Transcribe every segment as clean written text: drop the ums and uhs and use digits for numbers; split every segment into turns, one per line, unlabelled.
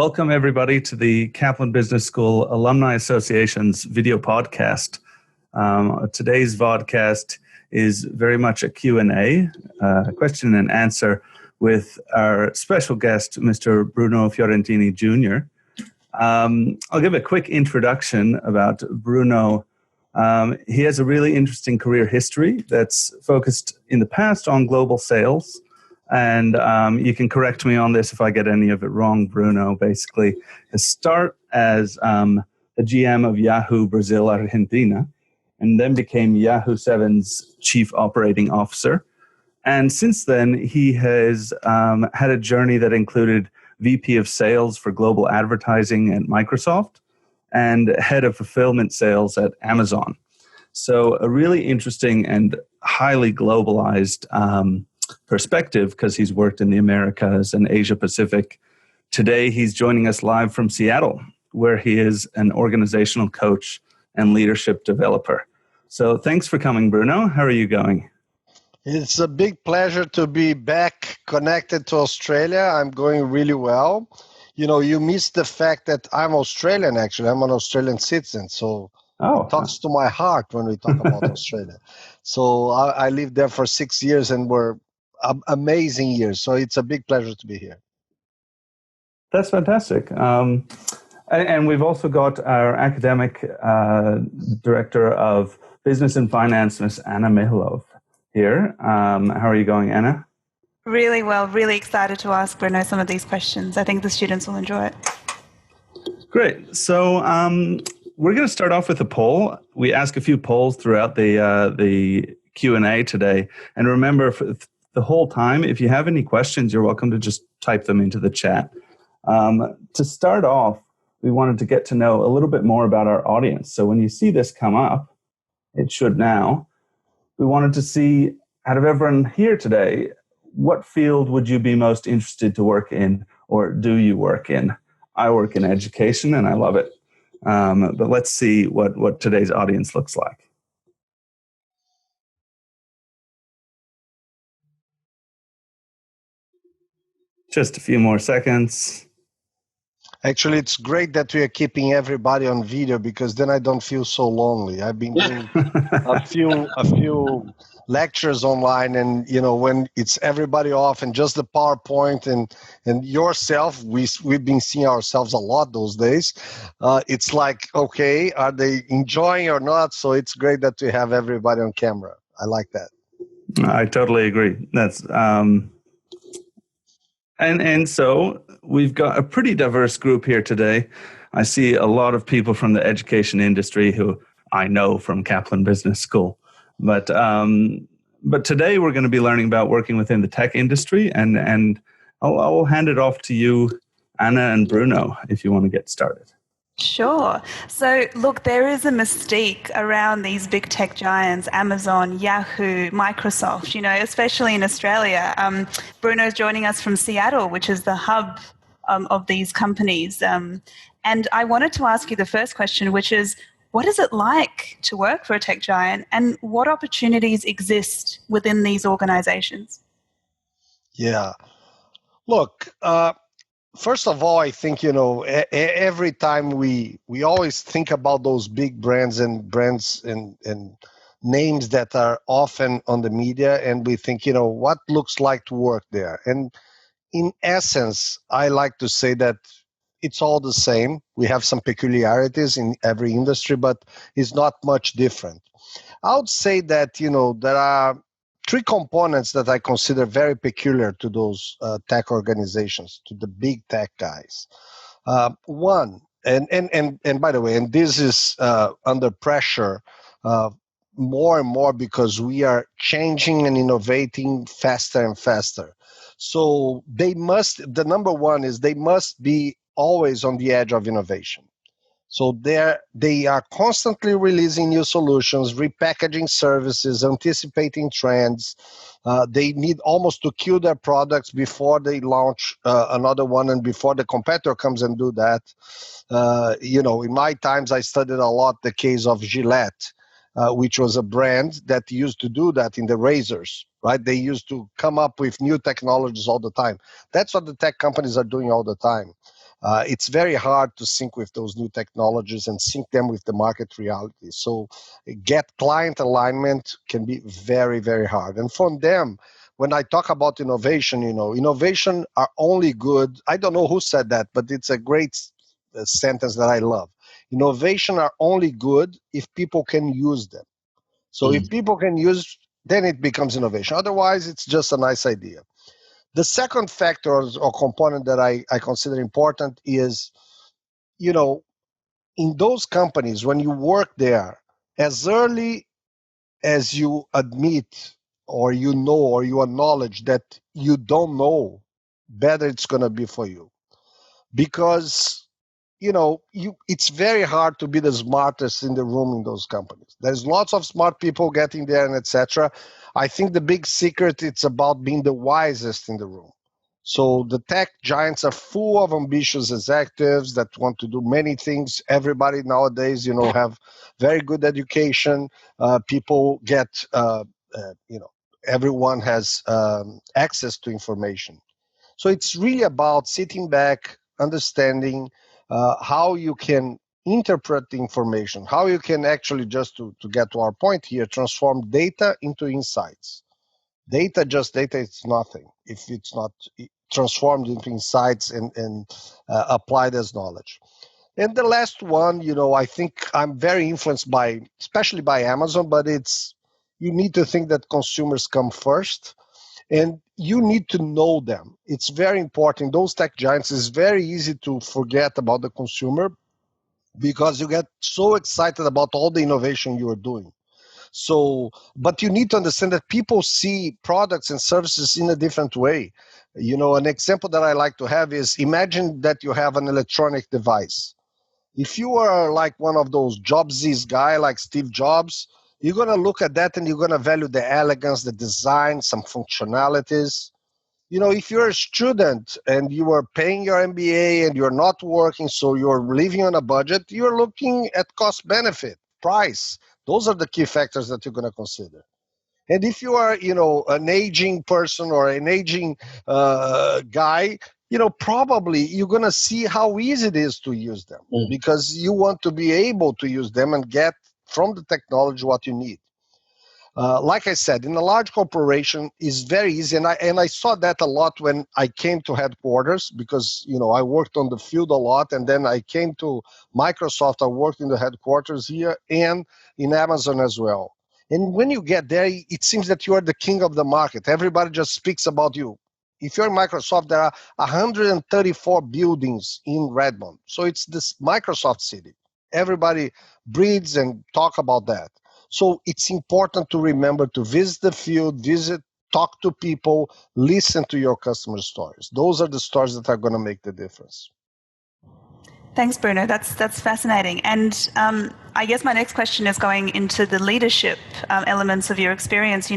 Welcome, everybody, to the Kaplan Business School Alumni Association's video podcast. Today's Vodcast is very much a Q&A, question and answer, with our special guest, Mr. Bruno Fiorentini Jr. I'll give a quick introduction about Bruno. He has a really interesting career history that's focused in the past on global sales. And you can correct me on this if I get any of it wrong, Bruno. Basically, his start as the GM of Yahoo Brazil Argentina, and then became Yahoo 7's chief operating officer. And since then, he has had a journey that included VP of sales for global advertising at Microsoft and head of fulfillment sales at Amazon. So a really interesting and highly globalized perspective, because he's worked in the Americas and Asia Pacific. Today, he's joining us live from Seattle, where he is an organizational coach and leadership developer. So thanks for coming, Bruno. How are you going?
It's a big pleasure to be back connected to Australia. I'm going really well. You know, you missed the fact that I'm Australian, actually. I'm an Australian citizen, so it talks to my heart when we talk about Australia. So I lived there for 6 years and were amazing years. So it's a big pleasure to be here.
That's fantastic. And we've also got our academic director of business and finance, Ms. Anna Mihaylov, here. How are you going, Anna?
Really well. Really excited to ask Bruno some of these questions. I think the students will enjoy it.
Great. So we're going to start off with a poll. We ask a few polls throughout the Q&A today. And remember, for the whole time, if you have any questions, you're welcome to just type them into the chat. To start off, we wanted to get to know a little bit more about our audience. So when you see this come up, it should now, we wanted to see, out of everyone here today, what field would you be most interested to work in, or do you work in? I work in education and I love it. But let's see what today's audience looks like. Just a few more seconds.
Actually, it's great that we are keeping everybody on video, because then I don't feel so lonely. I've been doing a few lectures online, and you know, when it's everybody off and just the PowerPoint and yourself, we've been seeing ourselves a lot those days. It's like, okay, are they enjoying or not? So it's great that we have everybody on camera. I like that.
I totally agree. That's And so we've got a pretty diverse group here today. I see a lot of people from the education industry who I know from Kaplan Business School. But today we're going to be learning about working within the tech industry, and I'll hand it off to you, Anna and Bruno, if you want to get started.
Sure. So, look, there is a mystique around these big tech giants, Amazon, Yahoo, Microsoft, you know, especially in Australia. Bruno's joining us from Seattle, which is the hub of these companies. And I wanted to ask you the first question, which is, what is it like to work for a tech giant, and what opportunities exist within these organizations?
Yeah. Look, first of all, I think, you know, every time we always think about those big brands and names that are often on the media, and we think, you know, what looks like to work there. And in essence, I like to say that it's all the same. We have some peculiarities in every industry, but it's not much different. I would say that, you know, there are three components that I consider very peculiar to those tech organizations, to the big tech guys. One, and by the way, and this is under pressure more and more, because we are changing and innovating faster and faster. So the number one is they must be always on the edge of innovation. So they are constantly releasing new solutions, repackaging services, anticipating trends. They need almost to kill their products before they launch another one, and before the competitor comes and do that. You know, in my times, I studied a lot the case of Gillette, which was a brand that used to do that in the razors, right? They used to come up with new technologies all the time. That's what the tech companies are doing all the time. It's very hard to sync with those new technologies and sync them with the market reality. So get client alignment can be very, very hard. And for them, when I talk about innovation, innovation are only good. I don't know who said that, but it's a great sentence that I love. Innovation are only good if people can use them. So if people can use, then it becomes innovation. Otherwise, it's just a nice idea. The second factor or component that I consider important is, in those companies, when you work there, as early as you admit or or you acknowledge that you don't know, better it's going to be for you. Because it's very hard to be the smartest in the room in those companies. There's lots of smart people getting there and etc. I think the big secret, it's about being the wisest in the room. So the tech giants are full of ambitious executives that want to do many things. Everybody nowadays, have very good education. People get, everyone has access to information. So it's really about sitting back, understanding how you can interpret the information, how you can actually, just to get to our point here, transform data into insights. Data, it's nothing if it's not transformed into insights and applied as knowledge. And the last one, I think I'm very influenced especially by Amazon, but you need to think that consumers come first. And you need to know them. It's very important. Those tech giants, it's very easy to forget about the consumer because you get so excited about all the innovation you are doing. So, but you need to understand that people see products and services in a different way. An example that I like to have is, imagine that you have an electronic device. If you are like one of those Jobsies guy like Steve Jobs, you're going to look at that and you're going to value the elegance, the design, some functionalities. If you're a student and you are paying your MBA and you're not working, so you're living on a budget, you're looking at cost benefit, price. Those are the key factors that you're going to consider. And if you are, an aging person or an aging guy, probably you're going to see how easy it is to use them because you want to be able to use them and get from the technology what you need. Like I said, in a large corporation is very easy, and I saw that a lot when I came to headquarters because I worked on the field a lot, and then I came to Microsoft. I worked in the headquarters here and in Amazon as well. And when you get there, it seems that you are the king of the market. Everybody just speaks about you. If you're in Microsoft, there are 134 buildings in Redmond, so it's this Microsoft city. Everybody breathes and talk about that. So it's important to remember to visit the field, talk to people, listen to your customer stories. Those are the stories that are going to make the difference.
Thanks, Bruno. That's fascinating. And I guess my next question is going into the leadership elements of your experience.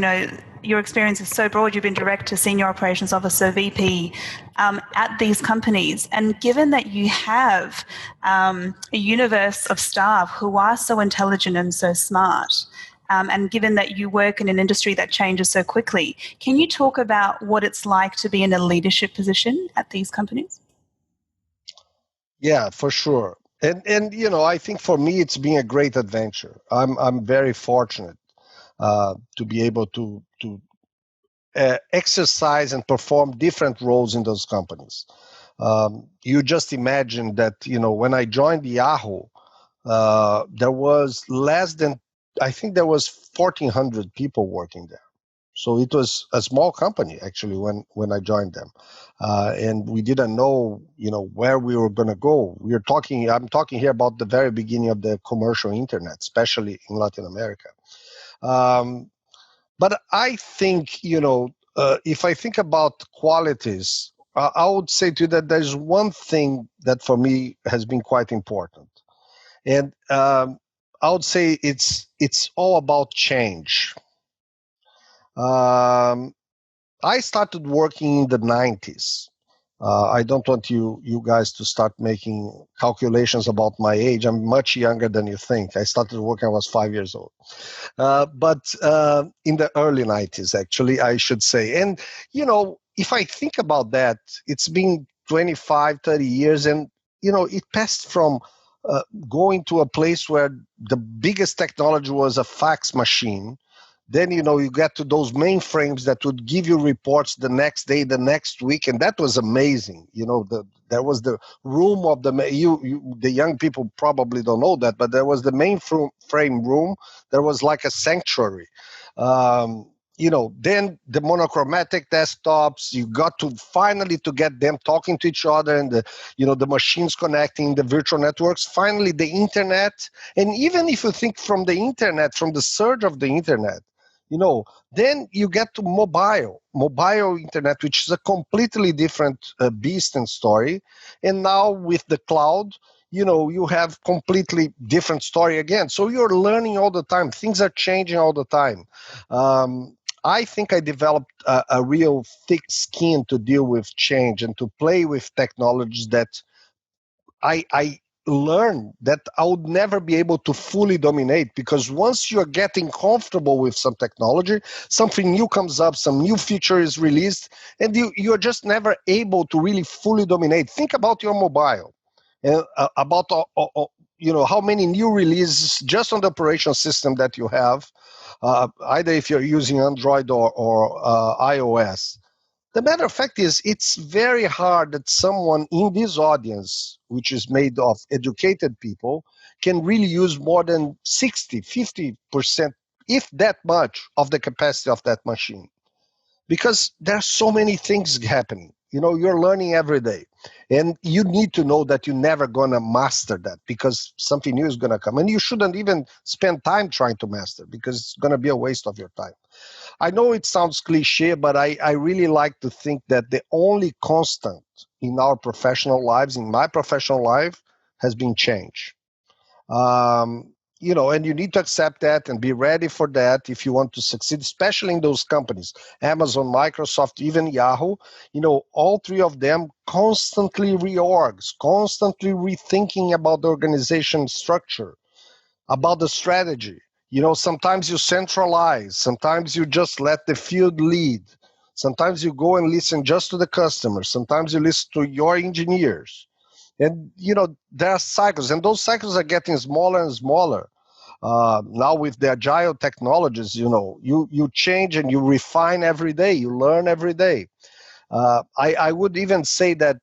Your experience is so broad. You've been director, senior operations officer, VP at these companies. And given that you have a universe of staff who are so intelligent and so smart, and given that you work in an industry that changes so quickly, can you talk about what it's like to be in a leadership position at these companies?
Yeah, for sure. And I think for me it's been a great adventure. I'm very fortunate to be able to exercise and perform different roles in those companies. You just imagine that when I joined Yahoo, there was I think there was 1,400 people working there. So it was a small company actually when I joined them, and we didn't know where we were going to go. I'm talking here about the very beginning of the commercial internet, especially in Latin America. But I think if I think about qualities, I would say to you that there's one thing that for me has been quite important, and I would say it's all about change. I started working in the 90s. I don't want you guys to start making calculations about my age. I'm much younger than you think. I started working, I was 5 years old. But in the early 90s, actually, I should say. And, if I think about that, it's been 25, 30 years, and it passed from going to a place where the biggest technology was a fax machine. Then, you get to those mainframes that would give you reports the next day, the next week, and that was amazing. There was the room of the young people probably don't know that, but there was the mainframe room. There was like a sanctuary. Then the monochromatic desktops, you got to finally to get them talking to each other, and the machines connecting, the virtual networks, finally the internet. And even if you think from the internet, from the surge of the internet, then you get to mobile internet, which is a completely different beast and story. And now with the cloud, you have completely different story again. So you're learning all the time. Things are changing all the time. I think I developed a real thick skin to deal with change and to play with technologies that I learned that I would never be able to fully dominate, because once you're getting comfortable with some technology, something new comes up, some new feature is released, and you're just never able to really fully dominate. Think about your mobile, about how many new releases just on the operation system that you have, either if you're using Android or iOS. The matter of fact is, it's very hard that someone in this audience, which is made of educated people, can really use more than 60, 50%, if that much, of the capacity of that machine. Because there are so many things happening. You're learning every day. And you need to know that you're never going to master that, because something new is going to come. And you shouldn't even spend time trying to master, because it's going to be a waste of your time. I know it sounds cliche, but I really like to think that the only constant in our professional lives, in my professional life, has been change. And you need to accept that and be ready for that if you want to succeed, especially in those companies, Amazon, Microsoft, even Yahoo. All three of them constantly reorgs, constantly rethinking about the organization structure, about the strategy. Sometimes you centralize, sometimes you just let the field lead. Sometimes you go and listen just to the customers. Sometimes you listen to your engineers. And, there are cycles, and those cycles are getting smaller and smaller. Now with the agile technologies, you change and you refine every day. You learn every day. I would even say that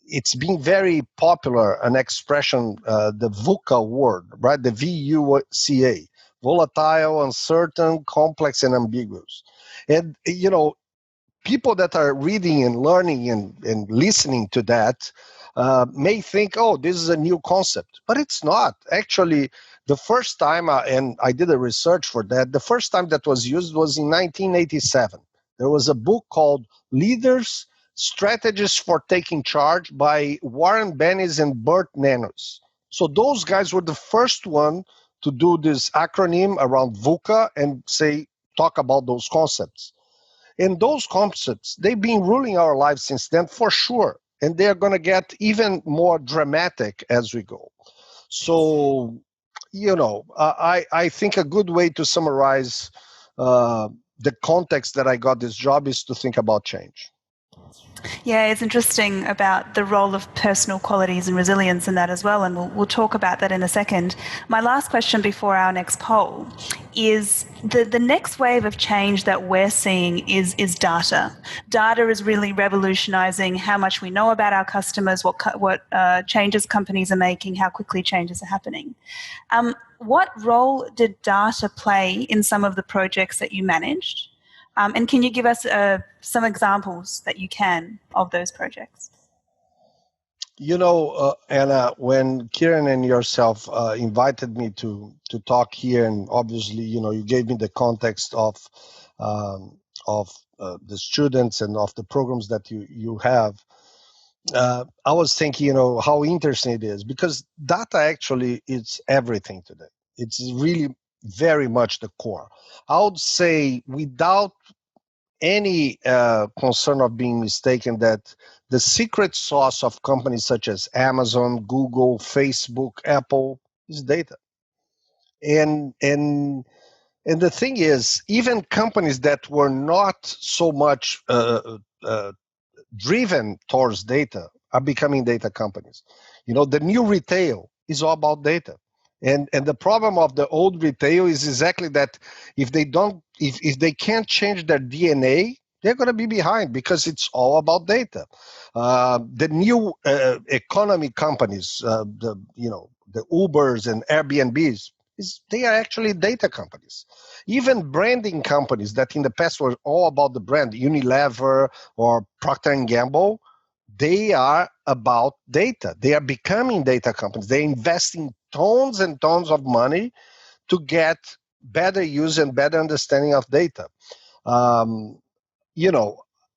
it's been very popular, an expression, the VUCA word, right? The VUCA, volatile, uncertain, complex, and ambiguous. And, people that are reading and learning and listening to that may think, oh, this is a new concept. But it's not. Actually, the first time, and I did a research for that, the first time that was used was in 1987. There was a book called Leaders, Strategies for Taking Charge by Warren Bennis and Bert Nanos. So those guys were the first one to do this acronym around VUCA and talk about those concepts. And those concepts, they've been ruling our lives since then, for sure. And they're going to get even more dramatic as we go. So, I think a good way to summarize the context that I got this job is to think about change.
Yeah, it's interesting about the role of personal qualities and resilience in that as well, and we'll talk about that in a second. My last question before our next poll is the next wave of change that we're seeing is data. Data is really revolutionizing how much we know about our customers, what changes companies are making, how quickly changes are happening. What role did data play in some of the projects that you managed? And can you give us some examples that you can of those projects?
Anna, when Kieran and yourself invited me to talk here, and obviously, you gave me the context of the students and of the programs that you have, I was thinking, how interesting it is, because data actually is everything today. It's really very much the core. I would say, without any concern of being mistaken, that the secret sauce of companies such as Amazon, Google, Facebook, Apple is data. And the thing is, even companies that were not so much driven towards data are becoming data companies. The new retail is all about data. And the problem of the old retail is exactly that if they can't change their DNA, they're going to be behind because it's all about data. The new economy companies, the Ubers and Airbnbs, they are actually data companies. Even branding companies that in the past were all about the brand, Unilever or Procter & Gamble, they are about data. They are becoming data companies. They're investing tons and tons of money to get better use and better understanding of data.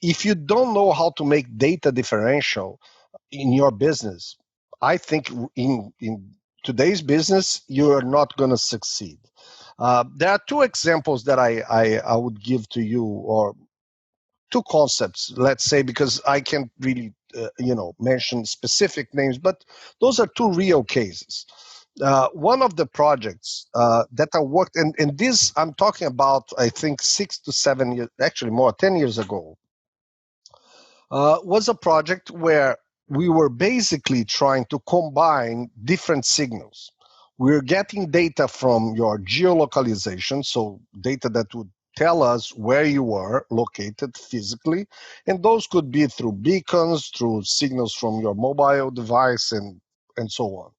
If you don't know how to make data differential in your business, I think in today's business, you are not going to succeed. There are two examples that I would give to you, or two concepts, let's say, because I can't really, mention specific names, but those are two real cases. One of the projects that I worked, and this I'm talking about, I think 6 to 7 years, actually more, 10 years ago, was a project where we were basically trying to combine different signals. We're getting data from your geolocalization, so data that would tell us where you are located physically, and those could be through beacons, through signals from your mobile device, and so on.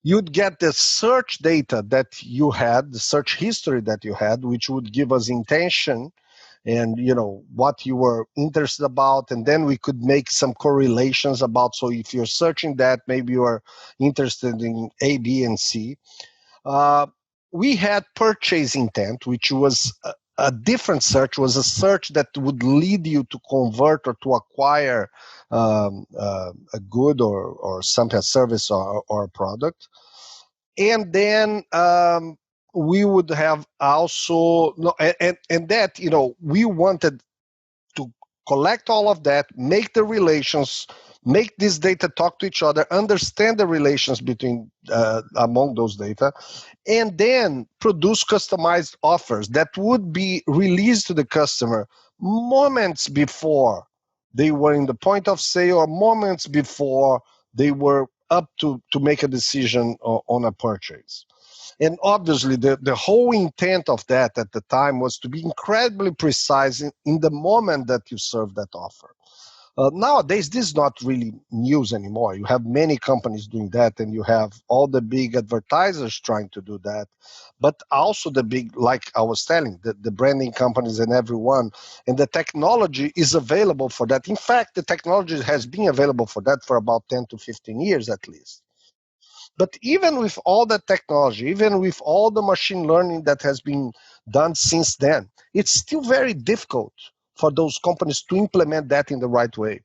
You'd get the search data that you had, the search history that you had, which would give us intention and what you were interested about, and then we could make some correlations about, so if you're searching that, maybe you are interested in A, B, and C. We had purchase intent, which was a different search, was a search that would lead you to convert or to acquire a good or something, a service or a product. And then we would have also, and that, we wanted to collect all of that, make the relations, make this data talk to each other, understand the relations between among those data, and then produce customized offers that would be released to the customer moments before they were in the point of sale or moments before they were up to make a decision on a purchase. And obviously, the whole intent of that at the time was to be incredibly precise in the moment that you serve that offer. Nowadays, this is not really news anymore. You have many companies doing that, and you have all the big advertisers trying to do that, but also the big, like I was telling, the branding companies and everyone, and the technology is available for that. In fact, the technology has been available for that for about 10 to 15 years at least. But even with all the technology, even with all the machine learning that has been done since then, it's still very difficult for those companies to implement that in the right way.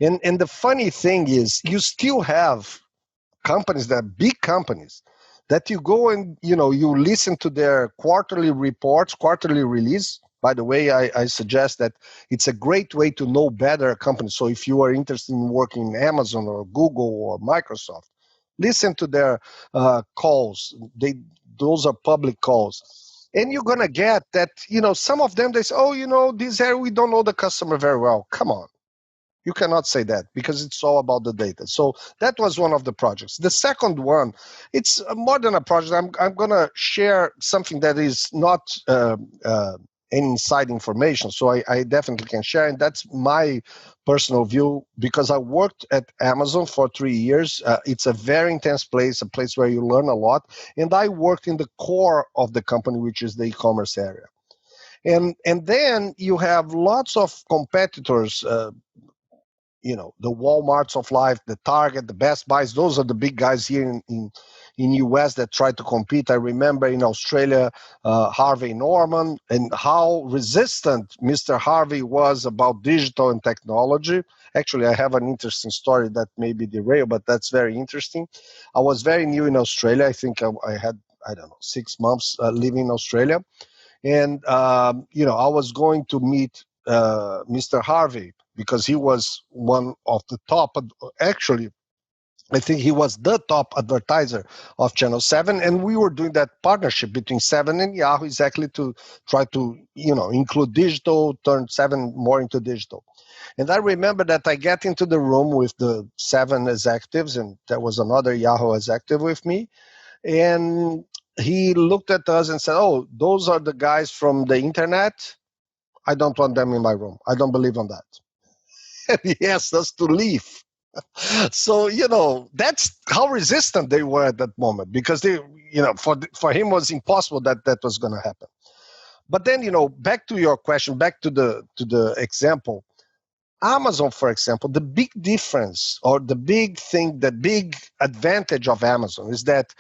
And the funny thing is, you still have companies that are big companies that you go and you listen to their quarterly reports, quarterly release. By the way, I suggest that it's a great way to know better a company. So if you are interested in working in Amazon or Google or Microsoft, listen to their calls. Those are public calls. And you're going to get that, some of them, they say, oh, this area, we don't know the customer very well. Come on. You cannot say that because it's all about the data. So that was one of the projects. The second one, it's more than a project. I'm going to share something that is not inside information. So I definitely can share. And that's my personal view because I worked at Amazon for 3 years. It's a very intense place, a place where you learn a lot. And I worked in the core of the company, which is the e-commerce area. And then you have lots of competitors, the Walmarts of life, the Target, the Best Buys. Those are the big guys here in US that try to compete. I remember in Australia, Harvey Norman, and how resistant Mr. Harvey was about digital and technology. Actually, I have an interesting story that may be derailed, but that's very interesting. I was very new in Australia. I think I had, 6 months living in Australia. And, I was going to meet Mr. Harvey because he was one of the top, actually, I think he was the top advertiser of Channel 7. And we were doing that partnership between 7 and Yahoo exactly to try to, include digital, turn 7 more into digital. And I remember that I get into the room with the 7 executives, and there was another Yahoo executive with me. And he looked at us and said, "Oh, those are the guys from the internet. I don't want them in my room. I don't believe on that." And he asked us to leave. So, that's how resistant they were at that moment, because they, for him was impossible that was going to happen. But then, back to your question, back to the example, Amazon, for example, the big difference or the big advantage of Amazon is that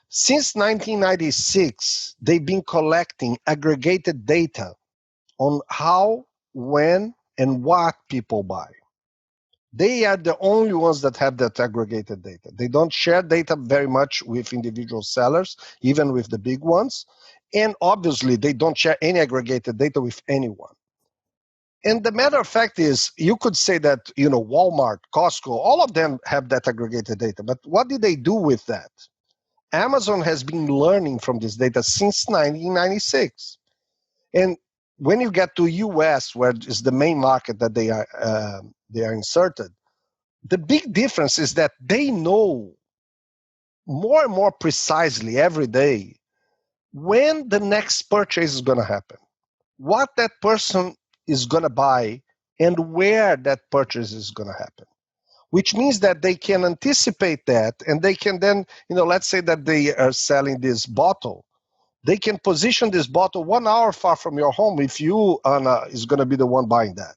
since 1996, they've been collecting aggregated data on how, when, and what people buy. They are the only ones that have that aggregated data. They don't share data very much with individual sellers, even with the big ones. And obviously, they don't share any aggregated data with anyone. And the matter of fact is, you could say that, Walmart, Costco, all of them have that aggregated data. But what did they do with that? Amazon has been learning from this data since 1996. And when you get to US, where is the main market that they are inserted, the big difference is that they know more and more precisely every day when the next purchase is going to happen, what that person is going to buy, and where that purchase is going to happen. Which means that they can anticipate that, and they can then, let's say that they are selling this bottle. They can position this bottle 1 hour far from your home if you, Anna, is going to be the one buying that.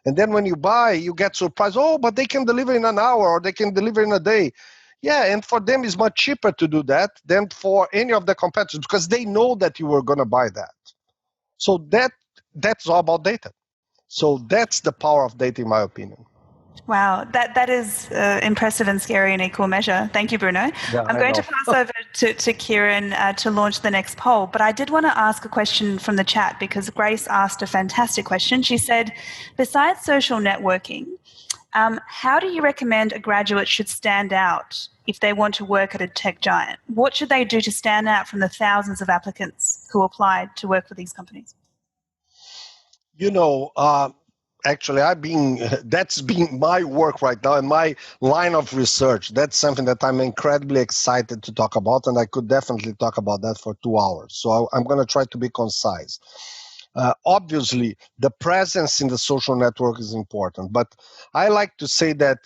And then when you buy, you get surprised. Oh, but they can deliver in an hour, or they can deliver in a day. Yeah, and for them, it's much cheaper to do that than for any of the competitors, because they know that you were going to buy that. So that's all about data. So that's the power of data, in my opinion.
Wow, that is impressive and scary in equal measure. Thank you, Bruno.
Yeah,
I'm going to pass over to Kieran to launch the next poll, but I did want to ask a question from the chat, because Grace asked a fantastic question. She said, besides social networking, how do you recommend a graduate should stand out if they want to work at a tech giant? What should they do to stand out from the thousands of applicants who applied to work for these companies?
Actually, that's been my work right now and my line of research. That's something that I'm incredibly excited to talk about, and I could definitely talk about that for 2 hours. So I'm going to try to be concise. Obviously, the presence in the social network is important, but I like to say that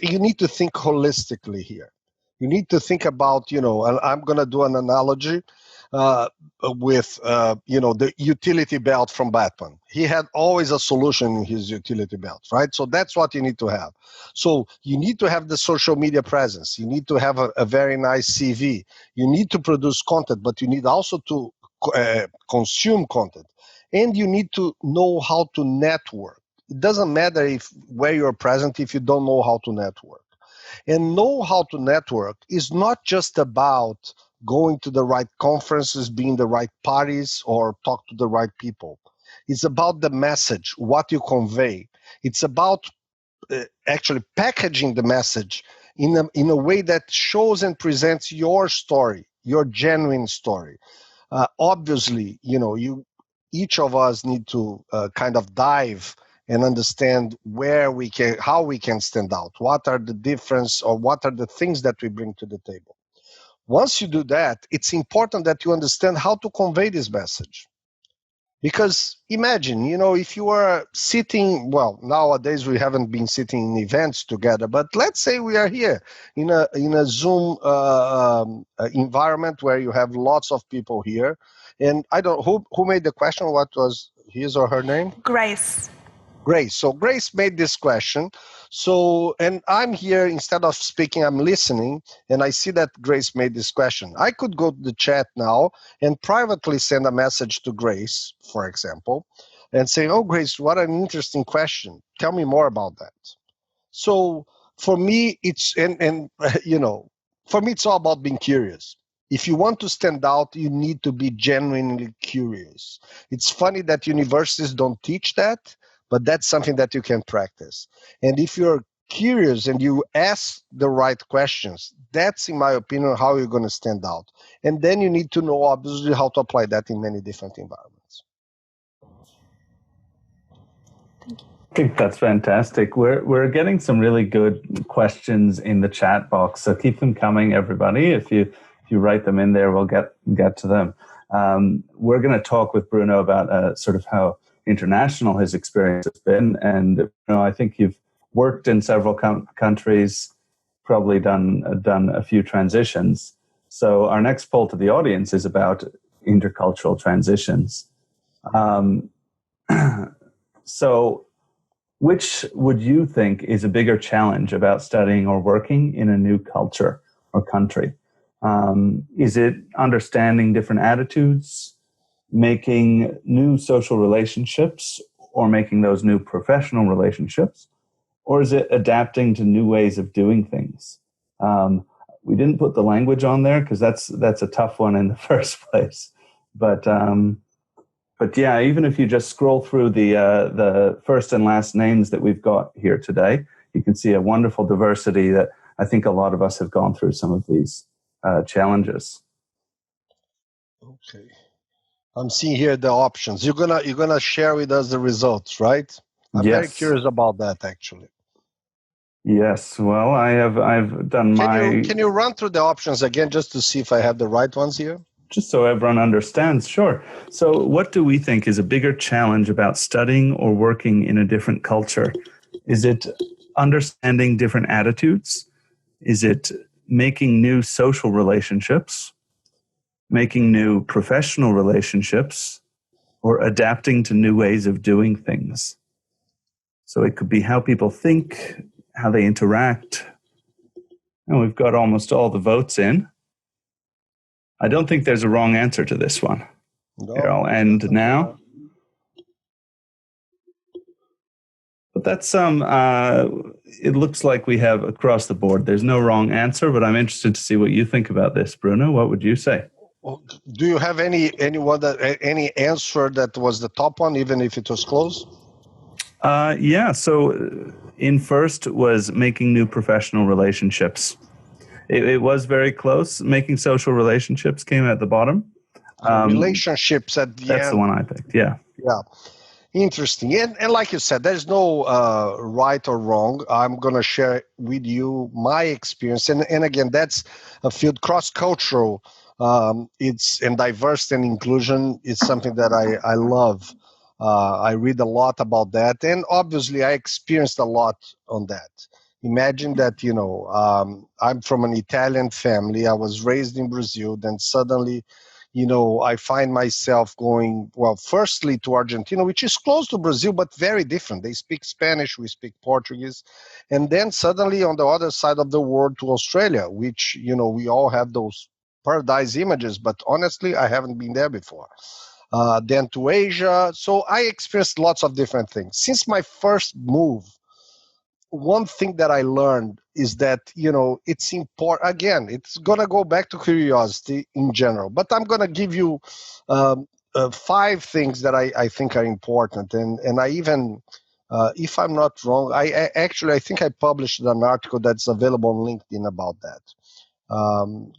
you need to think holistically here. You need to think about, and I'm going to do an analogy with the utility belt from Batman. He had always a solution in his utility belt, right? So that's what you need to have. So you need to have the social media presence. You need to have a very nice CV. You need to produce content, but you need also to consume content. And you need to know how to network. It doesn't matter where you're present if you don't know how to network. And know how to network is not just about going to the right conferences, being the right parties, or talk to the right people. It's about the message, what you convey. It's about actually packaging the message in a way that shows and presents your story, your genuine story. Obviously, each of us need to kind of dive and understand how we can stand out. What are the difference, or what are the things that we bring to the table? Once you do that, it's important that you understand how to convey this message. Because imagine, if you are sitting, well, nowadays we haven't been sitting in events together, but let's say we are here in a Zoom environment where you have lots of people here. And I don't, who made the question? What was his or her name?
Grace.
Grace. So Grace made this question. So, and I'm here, instead of speaking, I'm listening, and I see that Grace made this question. I could go to the chat now and privately send a message to Grace, for example, and say, "Oh, Grace, what an interesting question. Tell me more about that." So for me, for me, it's all about being curious. If you want to stand out, you need to be genuinely curious. It's funny that universities don't teach that, but that's something that you can practice. And if you're curious and you ask the right questions, that's, in my opinion, how you're going to stand out. And then you need to know, obviously, how to apply that in many different environments.
Thank you.
I think that's fantastic. We're getting some really good questions in the chat box, so keep them coming, everybody. If you write them in there, we'll get to them. We're going to talk with Bruno about sort of how international his experience has been, and I think you've worked in several countries, probably done a few transitions. So our next poll to the audience is about intercultural transitions. So, which would you think is a bigger challenge about studying or working in a new culture or country? Is it understanding different attitudes, making new social relationships, or making those new professional relationships? Or is it adapting to new ways of doing things? We didn't put the language on there because that's a tough one in the first place. But yeah, even if you just scroll through the first and last names that we've got here today, you can see a wonderful diversity that I think a lot of us have gone through some of these challenges.
Okay, I'm seeing here the options. You're gonna share with us the results, right? I'm very curious about that, actually.
Yes. Well, I've done
Can you run through the options again just to see if I have the right ones here?
Just so everyone understands, sure. So what do we think is a bigger challenge about studying or working in a different culture? Is it understanding different attitudes? Is it making new social relationships, making new professional relationships, or adapting to new ways of doing things? So it could be how people think, how they interact. And we've got almost all the votes in. I don't think there's a wrong answer to this one.
No,
Here, I'll end now. But that's it looks like we have across the board. There's no wrong answer, but I'm interested to see what you think about this, Bruno. What would you say?
Well, do you have any answer that was the top one, even if it was close?
Yeah. So in first was making new professional relationships. It was very close. Making social relationships came at the bottom.
Relationships at the end.
That's the one I picked, yeah.
Yeah. Interesting. And like you said, there's no right or wrong. I'm going to share with you my experience. And again, that's a field cross-cultural. And diversity and inclusion is something that I love. I read a lot about that. And obviously, I experienced a lot on that. Imagine that, I'm from an Italian family. I was raised in Brazil. Then suddenly, I find myself going, well, firstly to Argentina, which is close to Brazil, but very different. They speak Spanish, we speak Portuguese. And then suddenly on the other side of the world to Australia, which, we all have those paradise images, but honestly, I haven't been there before. Then to Asia. So I experienced lots of different things. Since my first move, one thing that I learned is that, it's important. Again, it's going to go back to curiosity in general, but I'm going to give you 5 things that I think are important. And I even, if I'm not wrong, I think I published an article that's available on LinkedIn about that.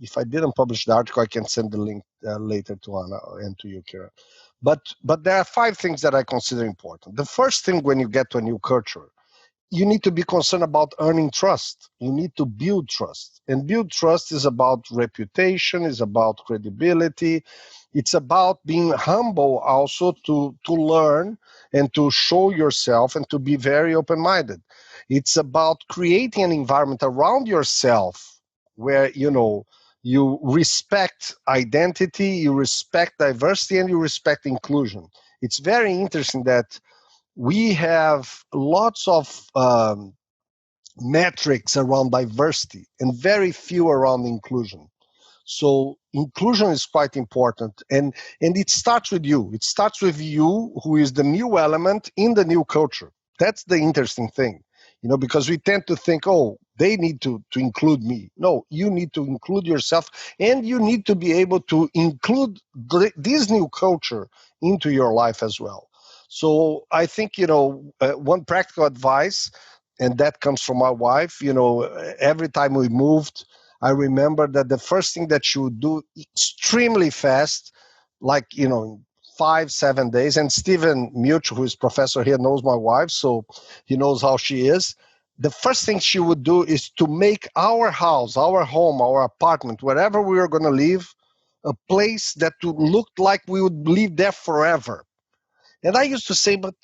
If I didn't publish the article, I can send the link later to Anna and to you, Kieran. But there are 5 things that I consider important. The first thing when you get to a new culture, you need to be concerned about earning trust. You need to build trust. And build trust is about reputation, is about credibility. It's about being humble also to learn and to show yourself and to be very open-minded. It's about creating an environment around yourself where, you respect identity, you respect diversity, and you respect inclusion. It's very interesting that we have lots of metrics around diversity and very few around inclusion. So inclusion is quite important, and it starts with you. It starts with you, who is the new element in the new culture. That's the interesting thing, because we tend to think, oh, they need to include me. No, you need to include yourself, and you need to be able to include this new culture into your life as well. So I think, one practical advice, and that comes from my wife, every time we moved, I remember that the first thing that she would do extremely fast, like, in 5-7 days. And Stephen Much, who is professor here, knows my wife, so he knows how she is. The first thing she would do is to make our house, our home, our apartment, wherever we were going to live, a place that looked like we would live there forever. And I used to say, but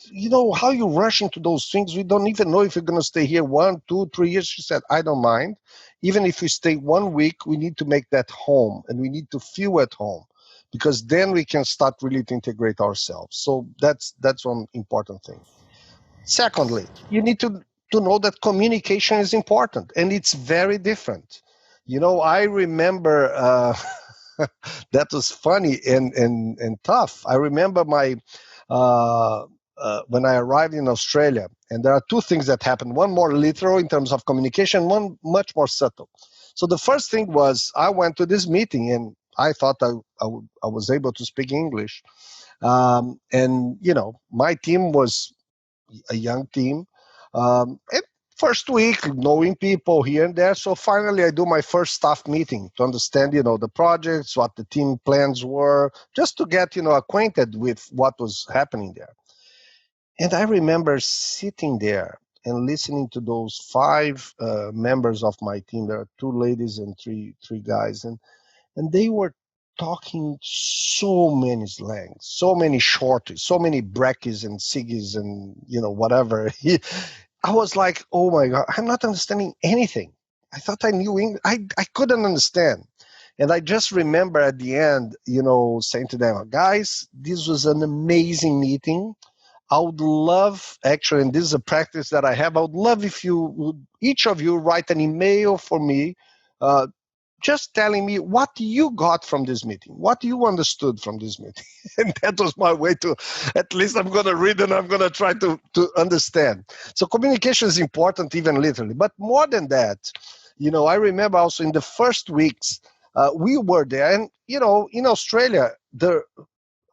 how you rush into those things? We don't even know if you're going to stay here 1, 2, 3 years. She said, I don't mind. Even if we stay 1 week, we need to make that home and we need to feel at home, because then we can start really to integrate ourselves. So that's one important thing. Secondly, you need to know that communication is important, and it's very different. I remember that was funny and tough. I remember my when I arrived in Australia, and there are two things that happened. One more literal in terms of communication, one much more subtle. So the first thing was I went to this meeting, and I thought I was able to speak English. And, my team was a young team. And first week, knowing people here and there. So finally, I do my first staff meeting to understand, the projects, what the team plans were, just to get, acquainted with what was happening there. And I remember sitting there and listening to those 5 members of my team. There are 2 ladies and three guys, and they were talking so many slangs, so many shorties, so many brekkies and siggies and whatever. I was like, oh my God, I'm not understanding anything. I thought I knew English. I couldn't understand. And I just remember at the end, saying to them, guys, this was an amazing meeting. I would love, actually, and this is a practice that I have, I would love if you would, each of you, write an email for me, just telling me what you got from this meeting, what you understood from this meeting. And that was my way to, at least I'm going to read and I'm going to try to understand. So communication is important, even literally. But more than that, I remember also in the first weeks, we were there. And, in Australia, the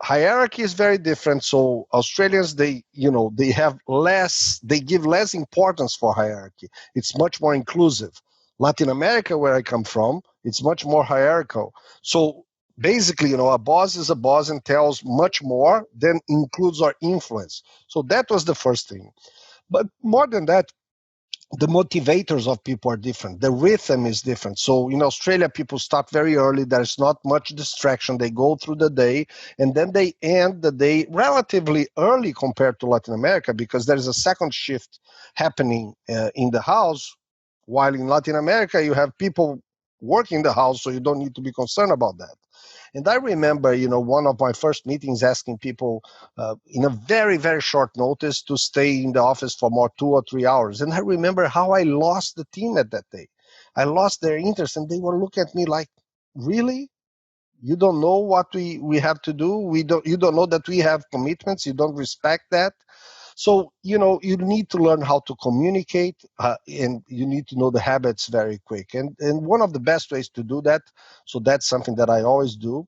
hierarchy is very different. So Australians, they give less importance for hierarchy. It's much more inclusive. Latin America, where I come from, it's much more hierarchical. So basically, a boss is a boss and tells much more than includes or influence. So that was the first thing. But more than that, the motivators of people are different. The rhythm is different. So in Australia, people start very early. There's not much distraction. They go through the day, and then they end the day relatively early compared to Latin America, because there's a second shift happening in the house, while in Latin America, you have people working in the house, so you don't need to be concerned about that. And I remember, one of my first meetings asking people in a very, very short notice to stay in the office for more 2 or 3 hours. And I remember how I lost the team at that day. I lost their interest, and they were looking at me like, really? You don't know what we have to do? You don't know that we have commitments? You don't respect that? So, you need to learn how to communicate, and you need to know the habits very quick. And one of the best ways to do that, so that's something that I always do,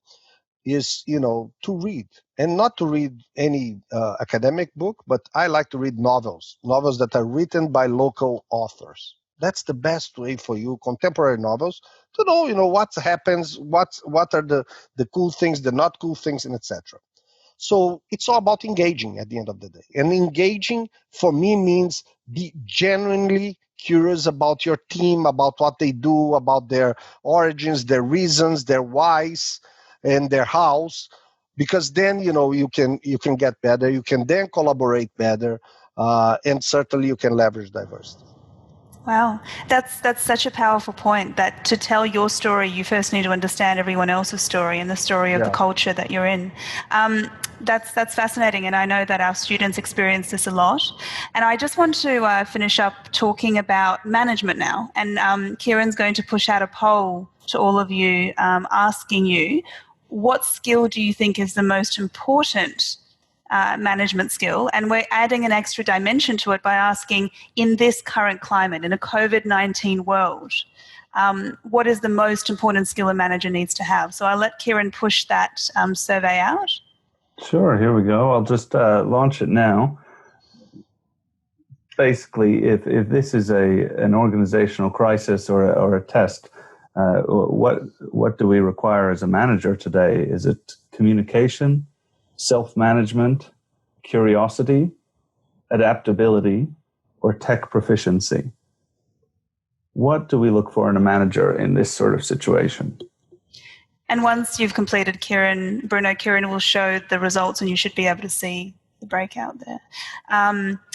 is, to read. And not to read any academic book, but I like to read novels that are written by local authors. That's the best way for you, contemporary novels, to know, what happens, what are the cool things, the not cool things, and etc. So it's all about engaging at the end of the day. And engaging for me means be genuinely curious about your team, about what they do, about their origins, their reasons, their whys, and their hows. Because then, you can get better. You can then collaborate better. And certainly you can leverage diversity.
Wow, that's such a powerful point, that to tell your story, you first need to understand everyone else's story and the story of the culture that you're in. That's fascinating, and I know that our students experience this a lot. And I just want to finish up talking about management now. And Kieran's going to push out a poll to all of you, asking you, what skill do you think is the most important management skill? And we're adding an extra dimension to it by asking, in this current climate, in a COVID-19 world, what is the most important skill a manager needs to have? So I'll let Kieran push that survey out.
Sure, here we go. I'll just launch it now. Basically, if this is an organizational crisis or a test, what do we require as a manager today? Is it communication? self-management, curiosity, adaptability, or tech proficiency? What do we look for in a manager in this sort of situation?
And once you've completed Kieran will show the results and you should be able to see the breakout there.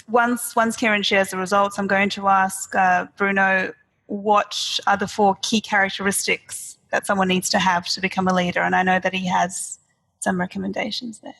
Once Kieran shares the results, I'm going to ask Bruno, what are the 4 key characteristics that someone needs to have to become a leader? And I know that he has some recommendations there.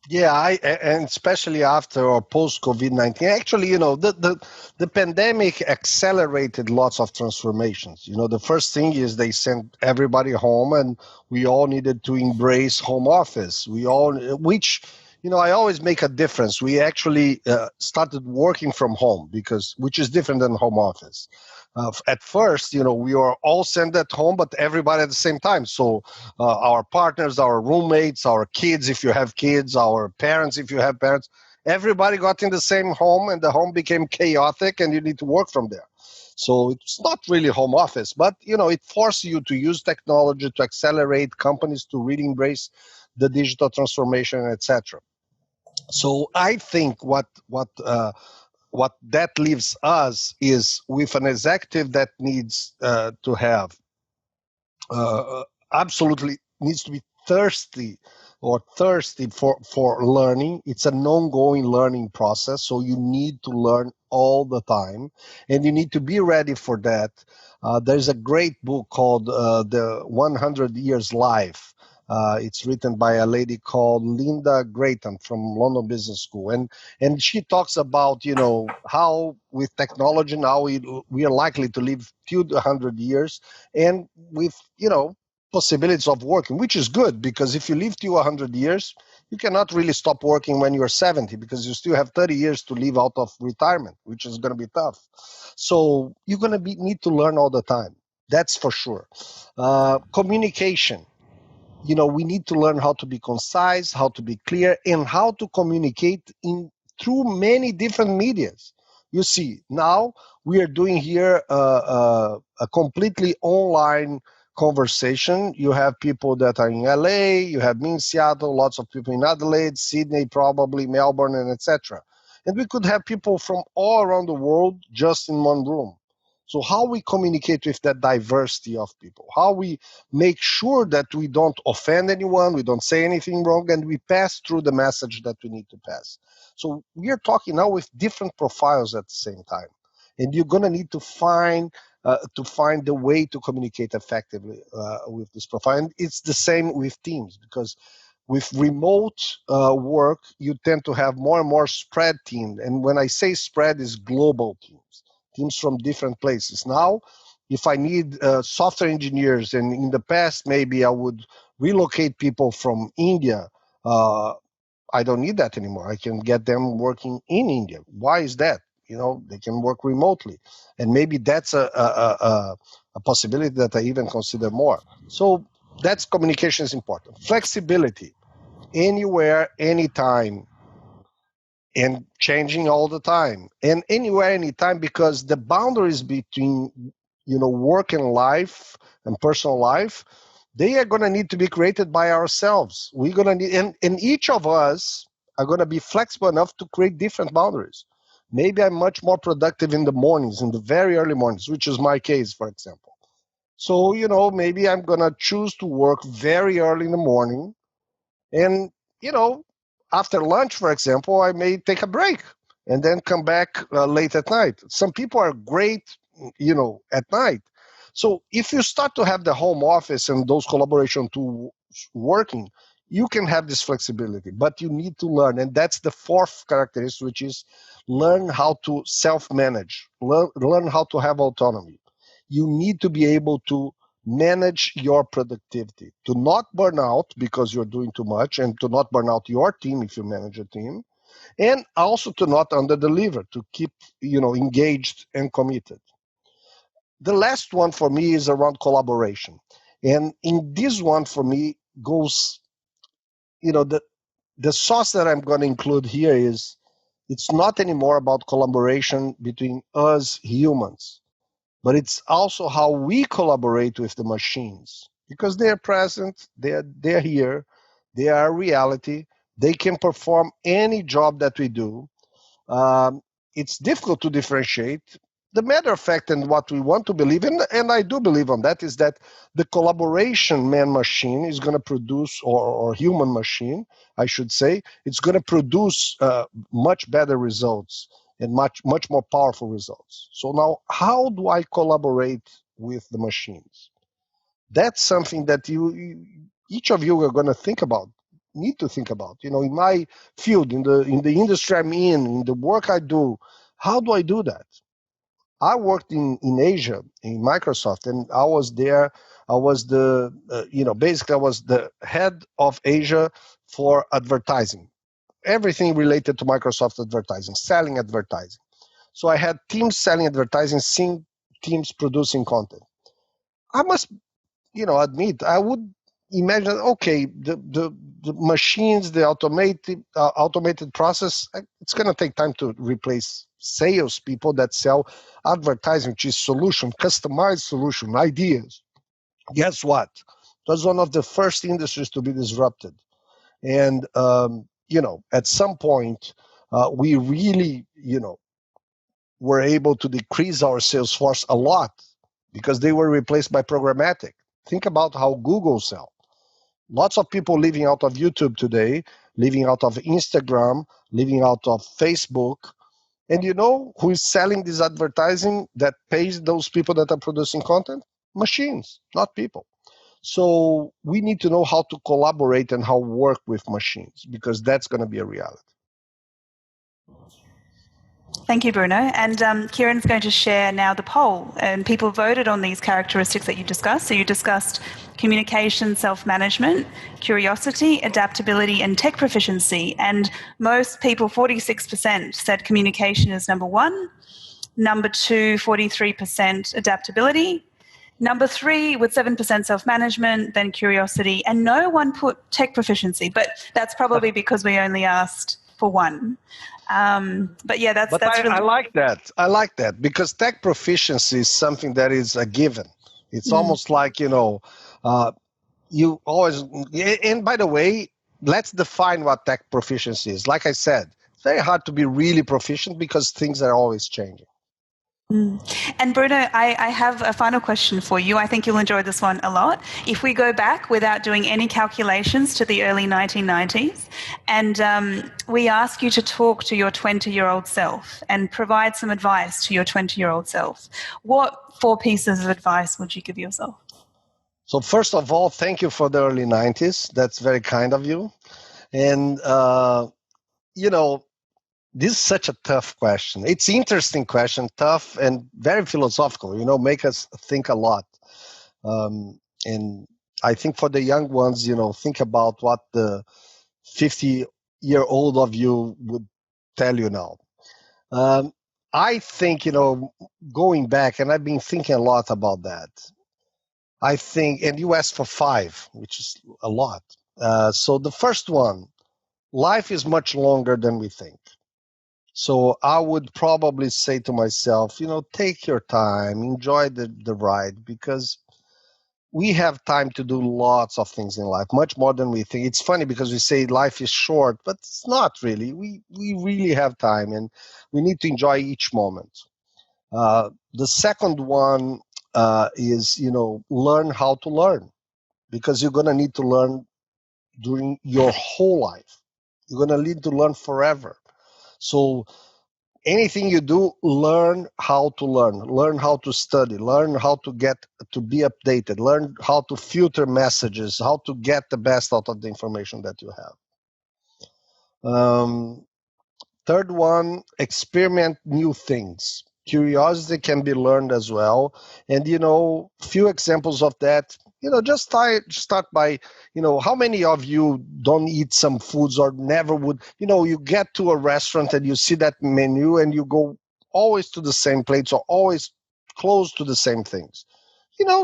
Yeah, and especially after or post COVID-19, actually, the pandemic accelerated lots of transformations. The first thing is they sent everybody home, and we all needed to embrace home office. Which I always make a difference. We actually started working from home which is different than home office. At first, we were all sent at home, but everybody at the same time. So our partners, our roommates, our kids, if you have kids, our parents, if you have parents, everybody got in the same home, and the home became chaotic, and you need to work from there. So it's not really home office, but it forces you to use technology to accelerate companies to really embrace the digital transformation, etc. So I think what that leaves us is with an executive that needs to have absolutely needs to be thirsty for learning. It's an ongoing learning process, so you need to learn all the time, and you need to be ready for that. There's a great book called The 100 Years Life. It's written by a lady called Linda Grayton from London Business School, and she talks about how with technology now we are likely to live till 100 years, and with possibilities of working, which is good, because if you live to 100 years, you cannot really stop working when you're 70, because you still have 30 years to live out of retirement, which is going to be tough. So you're going to need to learn all the time. That's for sure. Communication. We need to learn how to be concise, how to be clear, and how to communicate through many different medias. You see, now we are doing here a completely online conversation. You have people that are in LA, you have me in Seattle, lots of people in Adelaide, Sydney, probably Melbourne, and etc. And we could have people from all around the world just in one room. So how we communicate with that diversity of people, how we make sure that we don't offend anyone, we don't say anything wrong, and we pass through the message that we need to pass. So we are talking now with different profiles at the same time, and you're going to need to find the way to communicate effectively with this profile. And it's the same with teams, because with remote work, you tend to have more and more spread teams. And when I say spread, is global teams from different places. Now, if I need software engineers, and in the past, maybe I would relocate people from India, I don't need that anymore. I can get them working in India. Why is that? They can work remotely. And maybe that's a possibility that I even consider more. So that's communication is important. Flexibility, anywhere, anytime, and changing all the time, and anywhere, anytime, because the boundaries between work and life and personal life, they are going to need to be created by ourselves. We're going to need, and each of us are going to be flexible enough to create different boundaries. Maybe I'm much more productive in the mornings, in the very early mornings, which is my case, for example. So, maybe I'm going to choose to work very early in the morning, and, after lunch, for example, I may take a break and then come back late at night. Some people are great, at night. So if you start to have the home office and those collaboration tools working, you can have this flexibility, but you need to learn. And that's the 4th characteristic, which is learn how to self-manage, learn how to have autonomy. You need to be able to manage your productivity, to not burn out because you're doing too much, and to not burn out your team if you manage a team, and also to not under-deliver, to keep engaged and committed. The last one for me is around collaboration. And in this one for me goes, the sauce that I'm going to include here is, it's not anymore about collaboration between us humans, but it's also how we collaborate with the machines, because they are present, they're here, they are reality, They can perform any job that we do. It's difficult to differentiate. The matter of fact, and what we want to believe, and I do believe on that, is that the collaboration man-machine is going to produce, or human-machine, I should say, it's going to produce much better results and much more powerful results. So now, how do I collaborate with the machines? That's something that each of you are going to need to think about. In my field, in the industry I'm in the work I do, how do I do that? I worked in Asia, in Microsoft, and I was there. I was basically I was the head of Asia for advertising, everything related to Microsoft advertising, selling advertising. So I had teams selling advertising, teams producing content. I must admit, I would imagine, okay, the machines, the automated process, it's going to take time to replace salespeople that sell advertising, which is solution, customized solution, ideas. Guess what? It was one of the first industries to be disrupted. And, at some point, we really, were able to decrease our sales force a lot because they were replaced by programmatic. Think about how Google sell. Lots of people living out of YouTube today, living out of Instagram, living out of Facebook. And you know who is selling this advertising that pays those people that are producing content? Machines, not people. So we need to know how to collaborate and how to work with machines, because that's going to be a reality.
Thank you, Bruno. And Kieran's going to share now the poll. And people voted on these characteristics that you discussed. So you discussed communication, self-management, curiosity, adaptability, and tech proficiency. And most people, 46%, said communication is number one. Number two, 43% adaptability. Number three, with 7% self-management, then curiosity. And no one put tech proficiency. But that's probably because we only asked for one. But yeah, that's really...
I like that. I like that because tech proficiency is something that is a given. It's almost like, you always, and by the way, let's define what tech proficiency is. Like I said, it's very hard to be really proficient because things are always changing.
And Bruno, I have a final question for you. I think you'll enjoy this one a lot. If we go back without doing any calculations to the early 1990s, and we ask you to talk to your 20-year-old self and provide some advice to your 20-year-old self, what 4 pieces of advice would you give yourself?
So first of all, thank you for the early 90s. That's very kind of you. And, this is such a tough question. It's an interesting question, tough and very philosophical, make us think a lot. And I think for the young ones, think about what the 50-year-old of you would tell you now. I think, going back, and I've been thinking a lot about that. I think, and you asked for 5, which is a lot. So the first one, life is much longer than we think. So I would probably say to myself, take your time, enjoy the ride, because we have time to do lots of things in life, much more than we think. It's funny because we say life is short, but it's not really. We really have time, and we need to enjoy each moment. The second one is, learn how to learn, because you're going to need to learn during your whole life. You're going to need to learn forever. So anything you do, learn how to study, learn how to be updated, learn how to filter messages, how to get the best out of the information that you have. Third one, experiment new things. Curiosity can be learned as well. And, few examples of that, just start by, how many of you don't eat some foods or never would, you get to a restaurant and you see that menu and you go always to the same plates or always close to the same things.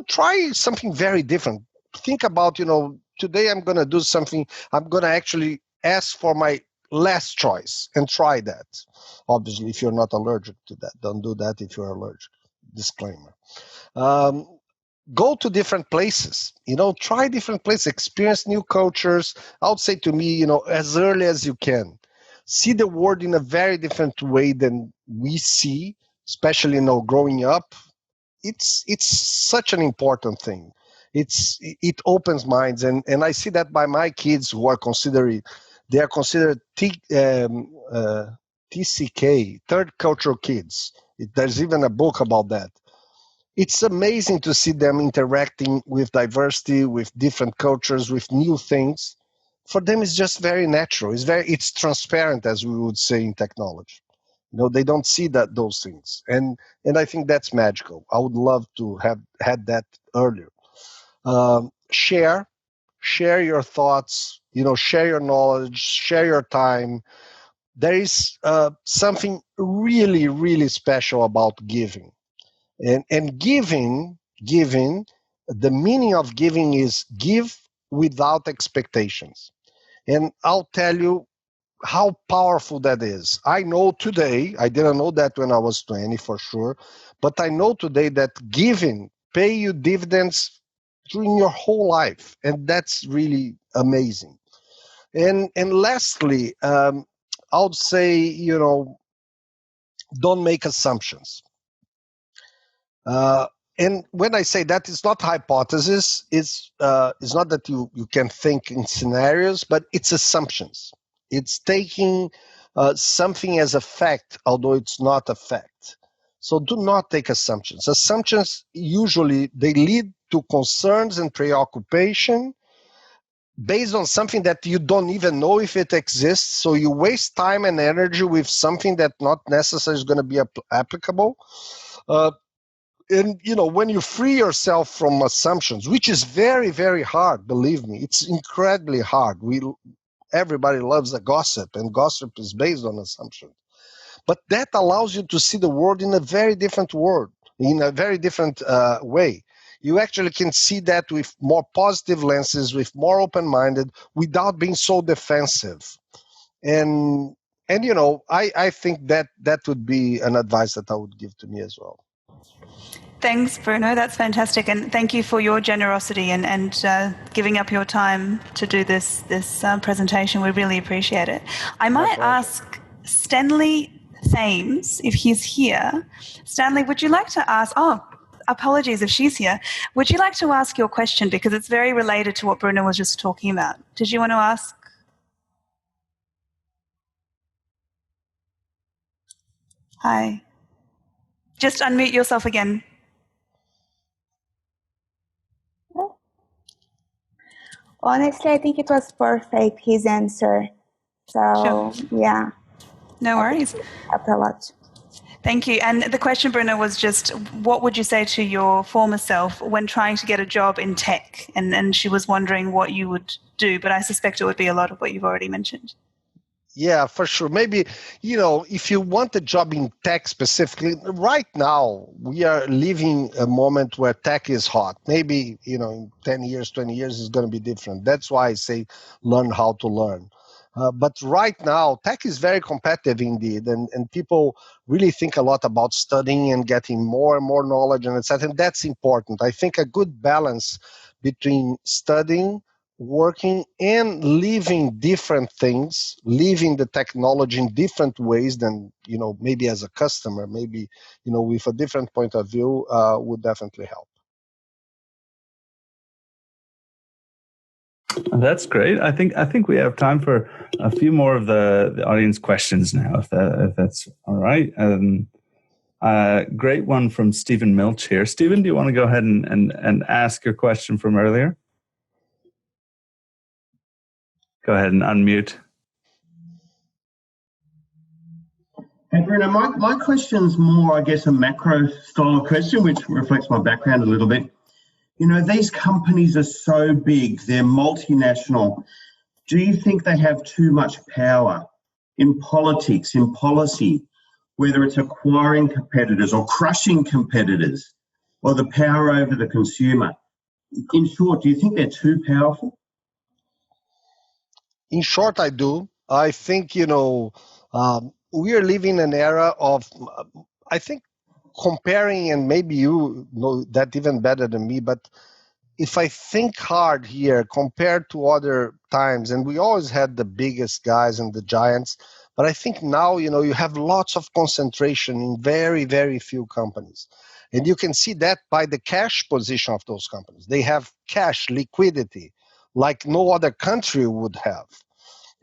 Try something very different. Think about, today I'm going to do something, I'm going to actually ask for my last choice and try that. Obviously, if you're not allergic to that, don't do that if you're allergic. Disclaimer. go to different places, try different places, experience new cultures. I would say to me, as early as you can, see the world in a very different way than we see, especially, growing up. It's such an important thing. It opens minds, and I see that by my kids who are considered TCK, third cultural kids. There's even a book about that. It's amazing to see them interacting with diversity, with different cultures, with new things. For them, it's just very natural. It's transparent, as we would say in technology. They don't see those things, and I think that's magical. I would love to have had that earlier. Share your thoughts. Share your knowledge. Share your time. There is something really, really special about giving. And giving, the meaning of giving is give without expectations. And I'll tell you how powerful that is. I know today, I didn't know that when I was 20 for sure, but I know today that giving pay you dividends during your whole life. And that's really amazing. And lastly, I would say, don't make assumptions. And when I say that, it's not hypothesis. It's not that you can think in scenarios, but it's assumptions. It's taking something as a fact, although it's not a fact. So do not take assumptions. Assumptions usually they lead to concerns and preoccupation based on something that you don't even know if it exists. So you waste time and energy with something that not necessarily is going to be applicable. And when you free yourself from assumptions, which is very, very hard, believe me, it's incredibly hard. Everybody loves a gossip, and gossip is based on assumptions. But that allows you to see the world in a very different way. You actually can see that with more positive lenses, with more open-minded, without being so defensive. And I think that would be an advice that I would give to me as well.
Thanks, Bruno. That's fantastic. And thank you for your generosity and giving up your time to do this presentation. We really appreciate it. I might ask Stanley Thames if he's here. Stanley, would you like to ask? Oh, apologies if she's here. Would you like to ask your question? Because it's very related to what Bruno was just talking about. Did you want to ask? Hi. Just unmute yourself again.
Honestly, I think it was perfect, his answer. So,
Sure.
Yeah.
No worries.
Helped a lot.
Thank you. And the question, Bruno, was just what would you say to your former self when trying to get a job in tech? And she was wondering what you would do, but I suspect it would be a lot of what you've already mentioned.
Yeah, for sure. Maybe, if you want a job in tech specifically, right now we are living a moment where tech is hot. Maybe, in 10 years, 20 years is going to be different. That's why I say learn how to learn. But right now, tech is very competitive indeed, and people really think a lot about studying and getting more and more knowledge, and etc. And that's important. I think a good balance between studying, working, and living different things, living the technology in different ways than, maybe as a customer, maybe, with a different point of view, would definitely help.
That's great. I think we have time for a few more of the audience questions now, if that's all right. Great one from Stephen Milch here. Stephen, do you want to go ahead and ask your question from earlier? Go ahead and unmute.
Hey, Bruno, my question's more, I guess, a macro style of question, which reflects my background a little bit. These companies are so big, they're multinational. Do you think they have too much power in politics, in policy, whether it's acquiring competitors or crushing competitors, or the power over the consumer? In short, do you think they're too powerful?
In short, I do. I think, we are living an era of, I think, comparing, and maybe you know that even better than me, but if I think hard here compared to other times, and we always had the biggest guys and the giants, but I think now, you have lots of concentration in very, very few companies. And you can see that by the cash position of those companies. They have cash liquidity like no other country would have.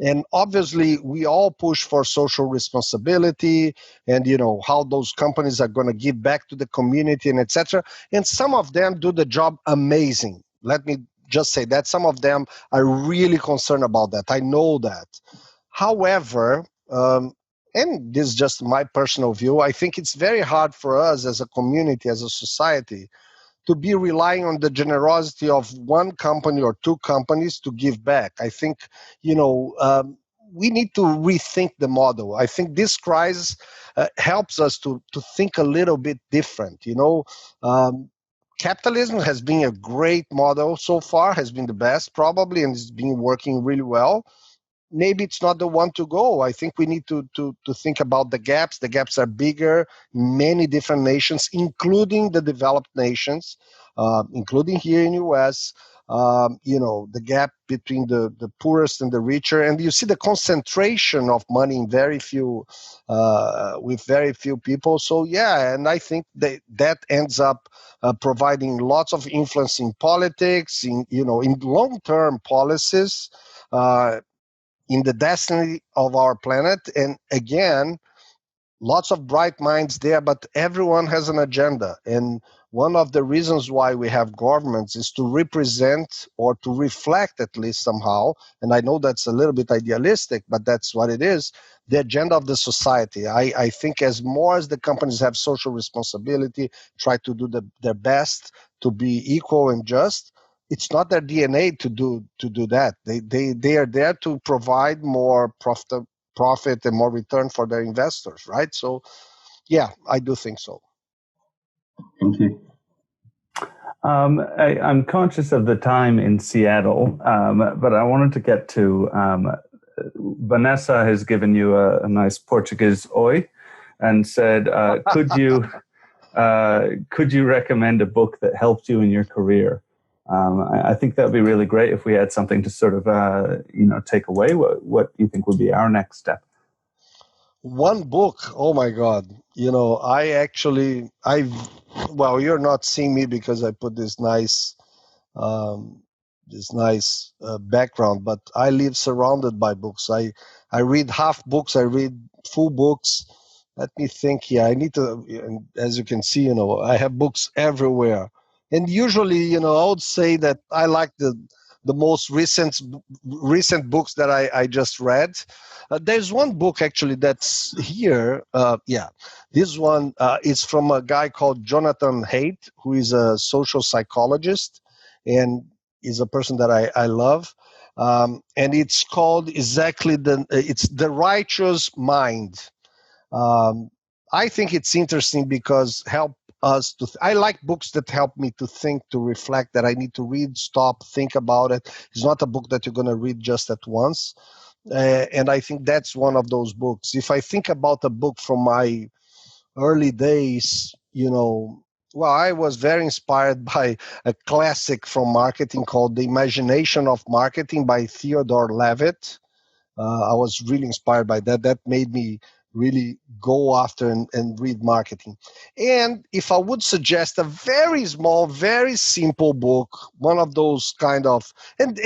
And obviously, we all push for social responsibility and, how those companies are going to give back to the community and etc. And some of them do the job amazing. Let me just say that some of them are really concerned about that. I know that. However, and this is just my personal view, I think it's very hard for us as a community, as a society, to be relying on the generosity of one company or two companies to give back. I think, we need to rethink the model. I think this crisis helps us to think a little bit different. Capitalism has been a great model so far, has been the best probably, and it's been working really well. Maybe it's not the one to go. I think we need to think about the gaps. The gaps are bigger, many different nations, including the developed nations, including here in US. The gap between the poorest and the richer, and you see the concentration of money in very few, with very few people. So yeah, and I think that ends up providing lots of influence in politics, in long-term policies. In the destiny of our planet. And again, lots of bright minds there, but everyone has an agenda. And one of the reasons why we have governments is to represent or to reflect, at least somehow, and I know that's a little bit idealistic, but that's what it is, the agenda of the society. I think as more as the companies have social responsibility, try to do their best to be equal and just, it's not their DNA to do that. They are there to provide more profit and more return for their investors, right? So, yeah, I do think so.
Thank you.
I'm conscious of the time in Seattle, but I wanted to get to Vanessa has given you a nice Portuguese oi and said, could you recommend a book that helped you in your career? I think that would be really great if we had something to sort of, take away. What you think would be our next step?
One book, oh my God. Well, you're not seeing me because I put this nice background, but I live surrounded by books. I read half books, I read full books. Let me think here. I need to, and as you can see, I have books everywhere. And usually, I would say that I like the most recent books that I just read. There's one book actually that's here. This one is from a guy called Jonathan Haidt, who is a social psychologist and is a person that I love. And it's called exactly it's The Righteous Mind. I think it's interesting because help us to. I like books that help me to think, to reflect. That I need to read, stop, think about it. It's not a book that you're going to read just at once, and I think that's one of those books. If I think about a book from my early days, well, I was very inspired by a classic from marketing called The Imagination of Marketing by Theodore Levitt. I was really inspired by that. That made me really go after and read marketing. And if I would suggest a very small, very simple book, one of those kind of, and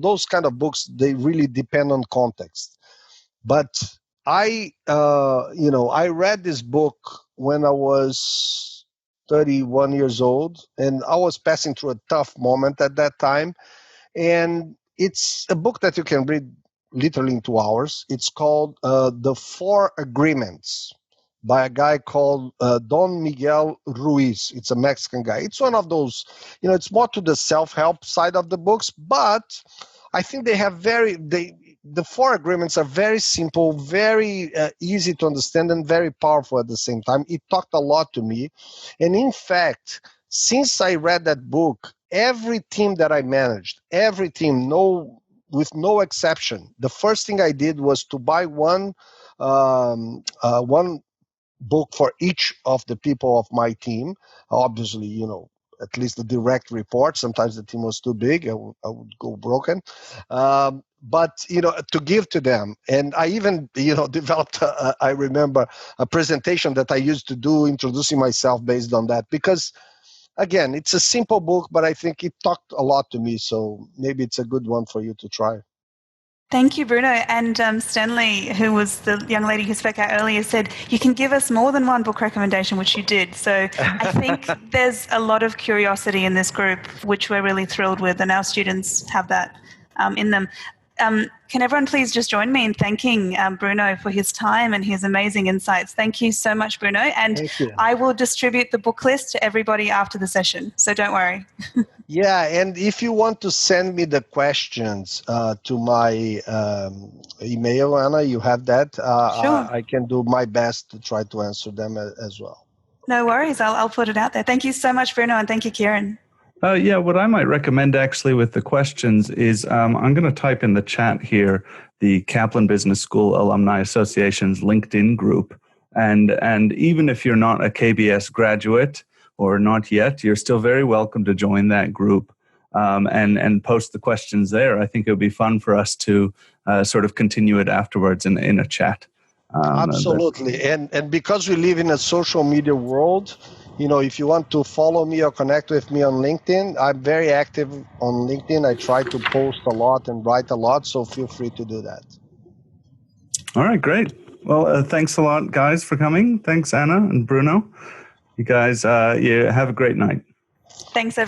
those kind of books, they really depend on context. But I read this book when I was 31 years old, and I was passing through a tough moment at that time. And it's a book that you can read literally in 2 hours. It's called The Four Agreements by a guy called Don Miguel Ruiz. It's a Mexican guy. It's one of those, it's more to the self-help side of the books, but I think they have the four agreements are very simple, very easy to understand, and very powerful at the same time. It talked a lot to me. And in fact, since I read that book, every team that I managed, every team, with no exception, the first thing I did was to buy one book for each of the people of my team. Obviously, at least the direct report. Sometimes the team was too big. I would go broken. But, to give to them. And I even, developed, I remember, a presentation that I used to do introducing myself based on that. Because, again, it's a simple book, but I think it talked a lot to me. So maybe it's a good one for you to try.
Thank you, Bruno. And Stanley, who was the young lady who spoke out earlier, said you can give us more than one book recommendation, which you did. So I think there's a lot of curiosity in this group, which we're really thrilled with, and our students have that in them. Can everyone please just join me in thanking Bruno for his time and his amazing insights? Thank you so much, Bruno. And I will distribute the book list to everybody after the session, so don't worry.
Yeah, and if you want to send me the questions to my email, Anna, you have that.
Sure.
I can do my best to try to answer them as well.
No worries. I'll put it out there. Thank you so much, Bruno, and thank you, Kieran.
Yeah, what I might recommend actually with the questions is I'm going to type in the chat here the Kaplan Business School Alumni Association's LinkedIn group. And even if you're not a KBS graduate or not yet, you're still very welcome to join that group and post the questions there. I think it would be fun for us to sort of continue it afterwards in a chat.
Absolutely. And because we live in a social media world, if you want to follow me or connect with me on LinkedIn, I'm very active on LinkedIn. I try to post a lot and write a lot, so feel free to do that.
All right, great. Well, thanks a lot, guys, for coming. Thanks, Anna and Bruno. You guys, you have a great night.
Thanks, everyone.